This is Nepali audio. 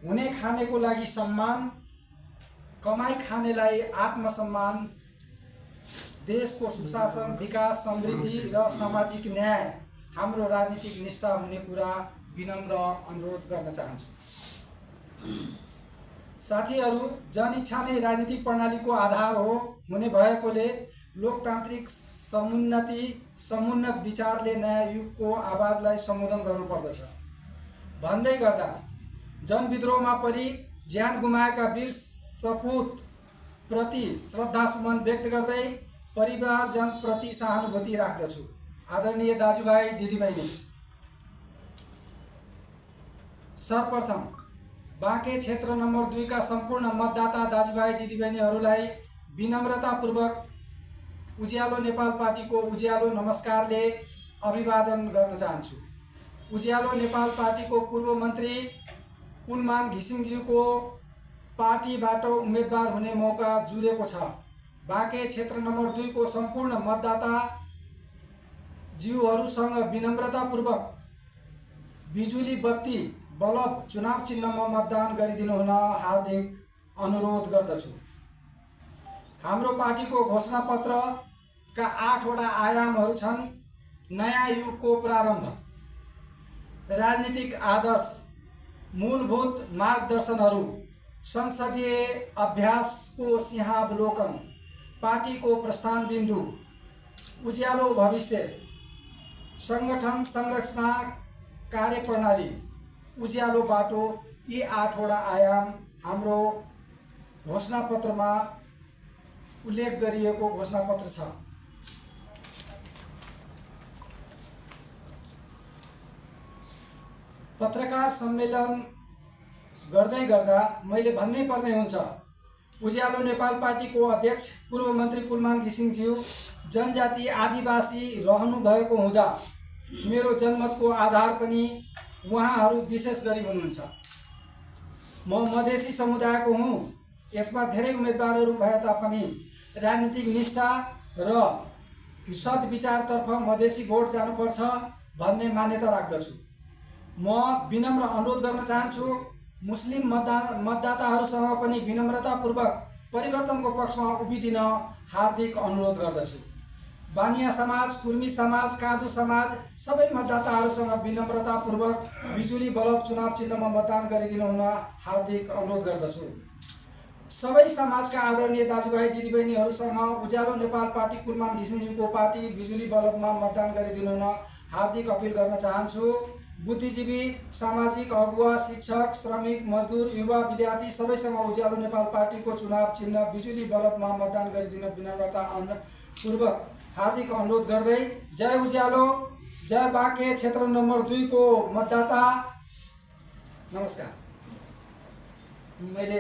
हुने खानेको लागि सम्मान, कमाई खानेलाई आत्मसम्मान, देशको सुशासन, विकास, समृद्धि र सामाजिक न्याय हाम्रो राजनीतिक निष्ठा हुने कुरा विनम्र अनुरोध गर्न चाहन्छु। साथीहरू, जनइच्छा नै राजनीतिक प्रणालीको आधार हुने भएकोले लोकतान्त्रिक समुन्नत विचारले नयाँ युगको आवाजलाई सम्बोधन गर्नुपर्दछ। भन्दै गर्दा जनविद्रोहमा परि ज्यान गुमाएका वीर सपुत प्रति श्रद्धासुमन व्यक्त गर्दै परिवारजनप्रति सहानुभूति राख्दछु। आदरणीय दाजुभाइ दिदीबहिनी, सर्वप्रथम बाँके क्षेत्र नम्बर 2 का सम्पूर्ण मतदाता दाजुभाइ दिदीबहिनीहरूलाई विनम्रतापूर्वक उज्यालो नेपाल पार्टीको उज्यालो नमस्कारले अभिवादन गर्न चाहन्छु। उज्यालो नेपाल पार्टीको पूर्व मन्त्री कुलमान घिसिङज्यूको पार्टीबाट उम्मेदवार हुने मौका जुरेको छ। बाँके क्षेत्र नम्बर 2 को सम्पूर्ण मतदाता ज्यूहरूसँग विनम्रतापूर्वक बिजुली बत्ती बल्ब चुनाव चिन्हमा मतदान गरिदिनु हुन हार्दिक अनुरोध गर्दछु। हाम्रो पार्टीको घोषणापत्रका 8वटा आयामहरू छन्। नयाँ युगको प्रारम्भ, राजनीतिक आदर्श, मूलभूत मार्गदर्शनहरू, संसदीय अभ्यासको सिंहावलोकन, पार्टीको प्रस्थान बिन्दु, उज्यालो भविष्य, संगठन संरचना कार्यप्रणाली, उज्यालो बाटो, यी 8वटा आयाम हाम्रो घोषणापत्रमा उल्लेख गरिएको घोषणापत्र छ। पत्रकार सम्मेलन गर्दै गर्दा मैले भन्नै पर्ने हुन्छ, उज्यालो नेपाल पार्टीको अध्यक्ष पूर्व मन्त्री कुलमान घिसिङज्यू जनजाति आदिवासी रहनु भएको हुँदा मेरो जनमतको आधार पनि उहाँहरू विशेष गरी हुनुहुन्छ। म मधेसी समुदायको हुँ। यसमा धेरै उम्मेदवारहरू भए तापनि राजनीतिक निष्ठा र सद्विचारतर्फ मधेसी भोट जानुपर्छ भन्ने मान्यता राख्दछु। म विनम्र अनुरोध गर्न चाहन्छु, मुस्लिम मतदाताहरूसँग पनि विनम्रतापूर्वक परिवर्तनको पक्षमा उभिदिन हार्दिक अनुरोध गर्दछु। बानिया समाज, कुर्मी समाज, कादु समाज सबै मतदाताहरूसँग विनम्रतापूर्वक बिजुली बल्ब चुनाव चिन्हमा मतदान गरिदिनु हुन हार्दिक अनुरोध गर्दछु। सबै समाजका आदरणीय दाजुभाइ दिदीबहिनीहरूसँग उज्यालो नेपाल पार्टी कुलमान घिसिङज्यूको पार्टी बिजुली बल्बमा मतदान गरिदिनु हुन हार्दिक अपिल गर्न चाहन्छु। बुद्धिजीवी, सामाजिक अगुवा, शिक्षक, श्रमिक, मजदुर, युवा, विद्यार्थी सबैसँग उज्यालो नेपाल पार्टीको चुनाव चिन्ह बिजुली बल्बमा मतदान गरिदिन विनम्रतापूर्वक हार्दिक अनुरोध गर्दै जय उज्यालो, जय बाँके क्षेत्र नम्बर 2 को मतदाता। नमस्कार। मैले